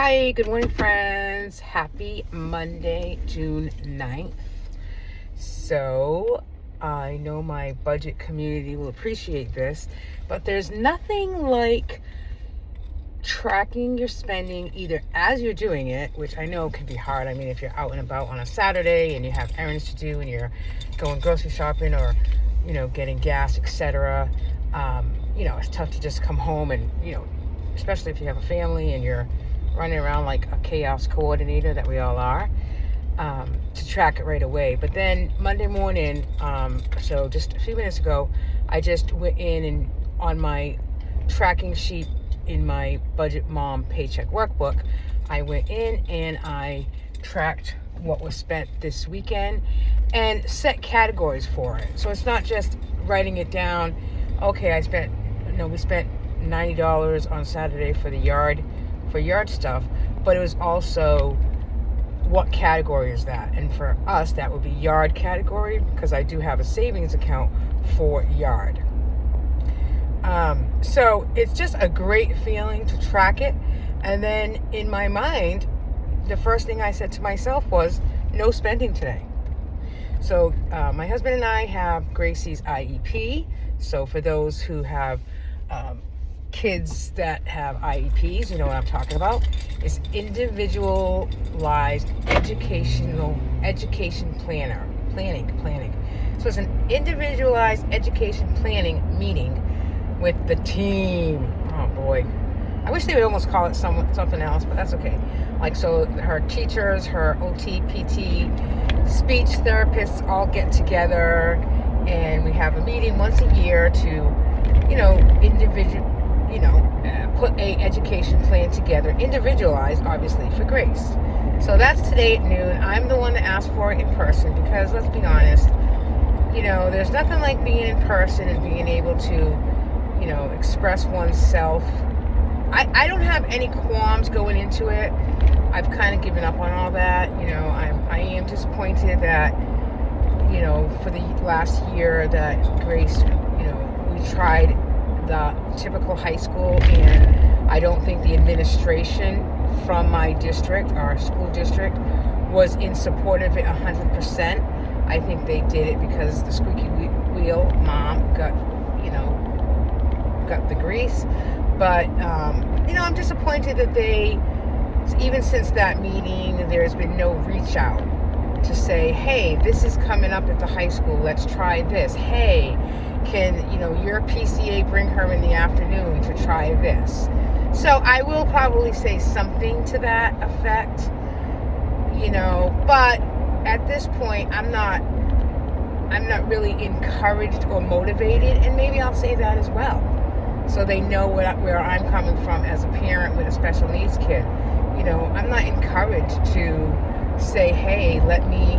Hi, good morning, friends. Happy Monday, June 9th. So, I know my budget community will appreciate this, but there's nothing like tracking your spending either as you're doing it, which I know can be hard. I mean, if you're out and about on a Saturday and you have errands to do and you're going grocery shopping or, getting gas, etc., it's tough to just come home and, especially if you have a family and you're running around like a chaos coordinator that we all are, to track it right away. But then Monday morning, so just a few minutes ago, I just went in and on my tracking sheet in my Budget Mom Paycheck Workbook, I went in and I tracked what was spent this weekend and set categories for it. So it's not just writing it down, okay, we spent $90 on Saturday for yard stuff, but it was also what category is that? And for us, that would be yard category, because I do have a savings account for yard. So it's just a great feeling to track it. And then in my mind, the first thing I said to myself was no spending today. So my husband and I have Gracie's IEP. So for those who have kids that have IEPs, you know what I'm talking about. It's individualized education planning. So it's an individualized education planning meeting with the team. Oh boy, I wish they would almost call it something else, but that's okay. Like, so her teachers, her OT, PT, speech therapists all get together, and we have a meeting once a year to, put a education plan together, individualized, obviously, for Grace. So that's today at noon. I'm the one that asked for it in person because, let's be honest, there's nothing like being in person and being able to, express oneself. I don't have any qualms going into it. I've kind of given up on all that. I am disappointed that, for the last year that Grace, we tried the typical high school, and I don't think the administration from my district, our school district, was in support of it 100%. I think they did it because the squeaky wheel mom got the grease. But I'm disappointed that even since that meeting, there's been no reach out to say, hey, this is coming up at the high school, let's try this. Hey, can your PCA bring her in the afternoon to try this? So I will probably say something to that effect, but at this point I'm not really encouraged or motivated, and maybe I'll say that as well, so they know where I'm coming from as a parent with a special needs kid. I'm not encouraged to say, hey, let me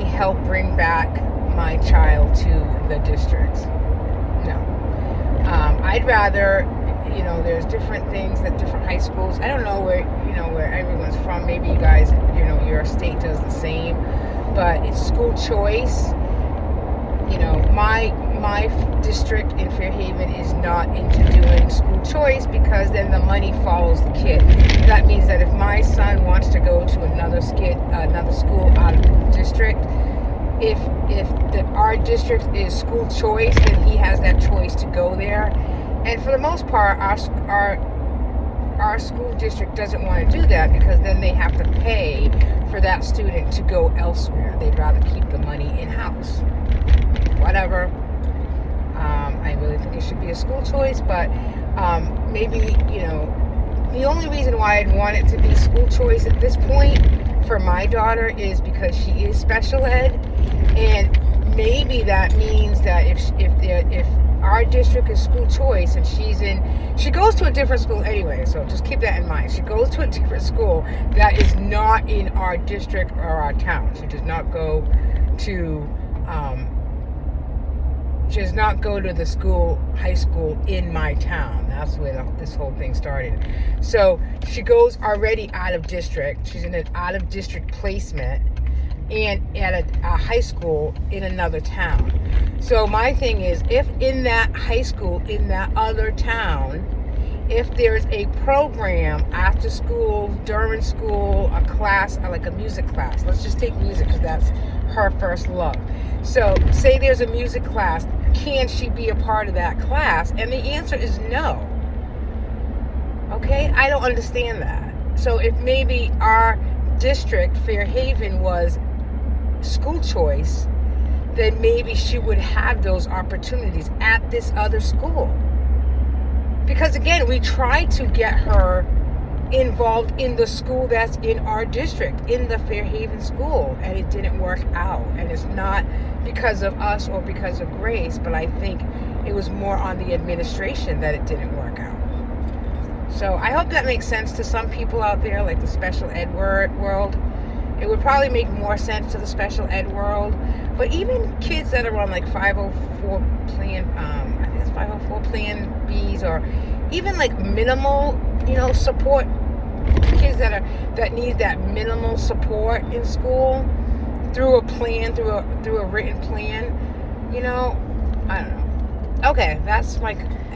help bring back my child to the district. No. I'd rather, there's different things that different high schools, I don't know where everyone's from. Maybe you guys, your state does the same, but it's school choice. My district in Fairhaven is not into doing school choice, because then the money follows the kid. That means that if my son wants to go to another school out of the district, if our district is school choice, then he has that choice to go there. And for the most part, our school district doesn't want to do that, because then they have to pay for that student to go elsewhere. They'd rather keep the money in-house. Whatever. I really think it should be a school choice, but maybe, the only reason why I'd want it to be school choice at this point for my daughter is because she is special ed, and maybe that means that if our district is school choice and she goes to a different school anyway, so just keep that in mind. She goes to a different school that is not in our district or our town. She does not go to the high school in my town. That's where this whole thing started. So she goes already out of district. She's in an out of district placement and at a high school in another town. So my thing is, if in that high school in that other town if there's a program after school, during school, a class, like a music class. Let's just take music because that's her first love. So say there's a music class. Can she be a part of that class? And the answer is no. Okay? I don't understand that. So if maybe our district, Fairhaven, was school choice, then maybe she would have those opportunities at this other school. Because again, we tried to get her involved in the school that's in our district, in the Fairhaven school, and it didn't work out. And it's not because of us or because of Grace, but I think it was more on the administration that it didn't work out. So I hope that makes sense to some people out there, like the special ed world. It would probably make more sense to the special ed world. But even kids that are on like 504 plan, I think it's 504 plan Bs, or even like minimal, support, kids that need that minimal support in school through a plan, through a written plan, I don't know. Okay,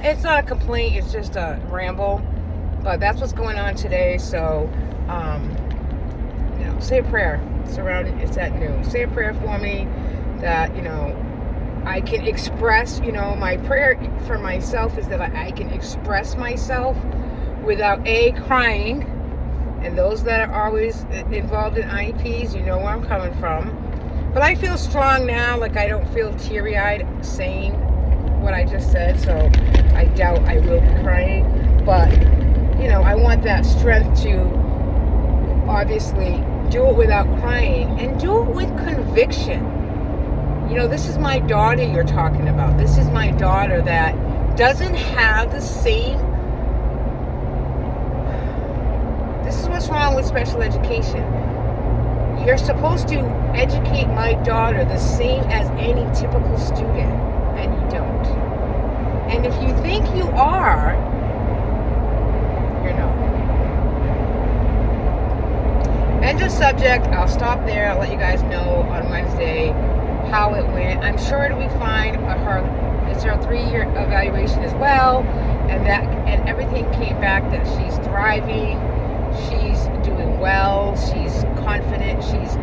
it's not a complaint, it's just a ramble, but that's what's going on today. So, say a prayer. It's at noon. Say a prayer for me that, I can express, my prayer for myself is that I can express myself without crying. And those that are always involved in IEPs, you know where I'm coming from. But I feel strong now, like I don't feel teary-eyed saying what I just said, so I doubt I will be crying. But, I want that strength to obviously do it without crying and do it with conviction. This is my daughter you're talking about. This is my daughter that doesn't have the same. This is what's wrong with special education. You're supposed to educate my daughter the same as any typical student, and you don't. And if you think you are, you're not. End of subject. I'll stop there. I'll let you guys know on Wednesday how it went. I'm sure it'll be fine. It's her 3-year evaluation as well, and everything came back that she's thriving, she's doing well, she's confident, she's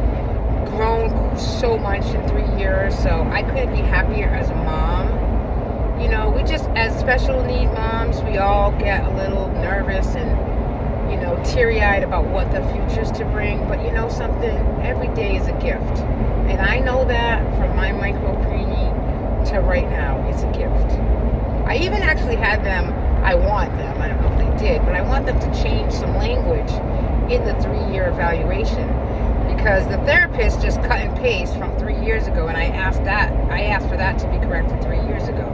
grown so much in 3 years. So I couldn't be happier as a mom. We just, as special need moms, we all get a little nervous and teary-eyed about what the future's to bring. But something, every day is a gift. And I know that from my micro preemie to right now, it's a gift. I even actually had them, I want them, I don't know if they did, but I want them to change some language in the 3-year evaluation. Because the therapist just cut and paste from 3 years ago, and I asked for that to be corrected 3 years ago.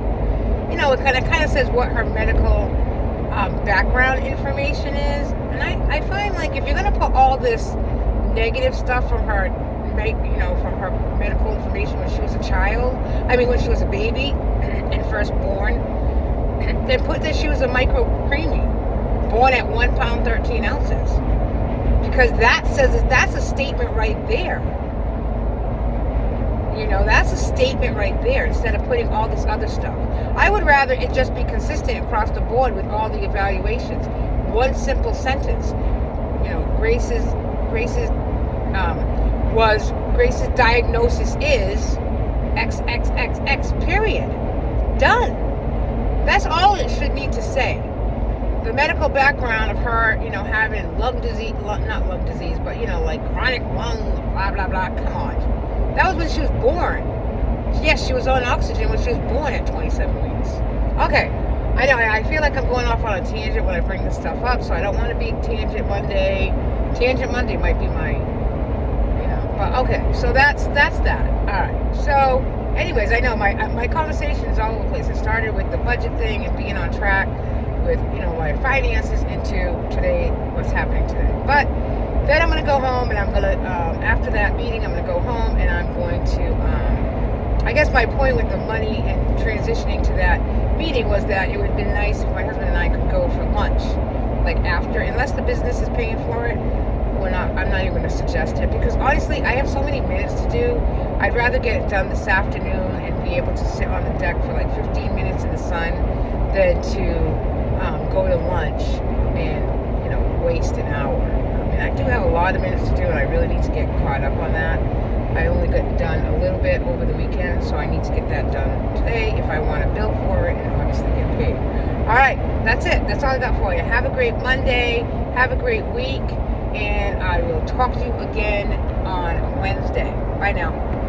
It kind of says what her medical background information is. And I find, like, if you're going to put all this negative stuff from her, from her medical information when she was a child, when she was a baby and first born, then put that she was a micro preemie, born at 1 pound 13 ounces. Because that's a statement right there. That's a statement right there, instead of putting all this other stuff. I would rather it just be consistent across the board with all the evaluations. One simple sentence. Grace's diagnosis is XXXX, period. Done. That's all it should need to say. The medical background of her, having lung disease, not lung disease, but, like chronic lung, blah, blah, blah. Come on. That was when she was born. Yes, she was on oxygen when she was born at 27 weeks. Okay. I know, I feel like I'm going off on a tangent when I bring this stuff up, so I don't want to be Tangent Monday. Tangent Monday might be my, but okay, so that's that. All right. So, anyways, I know my conversation is all over the place. It started with the budget thing and being on track with, my finances into today, what's happening today. But then I'm going to go home, and I'm going to, after that meeting, I'm going to go home, and I'm going to, I guess my point with the money and transitioning to that meeting was that it would have been nice if my husband and I could go for lunch, like after, unless the business is paying for it. I'm not even going to suggest it, because honestly, I have so many minutes to do. I'd rather get it done this afternoon and be able to sit on the deck for like 15 minutes in the sun than to, go to lunch and, waste an hour. I mean, I do have a lot of minutes to do, and I really need to get caught up on that. I only got done a little bit over the weekend, so I need to get that done today if I want to bill for it and obviously get paid. All right, that's it. That's all I got for you. Have a great Monday. Have a great week, and I will talk to you again on Wednesday. Bye now.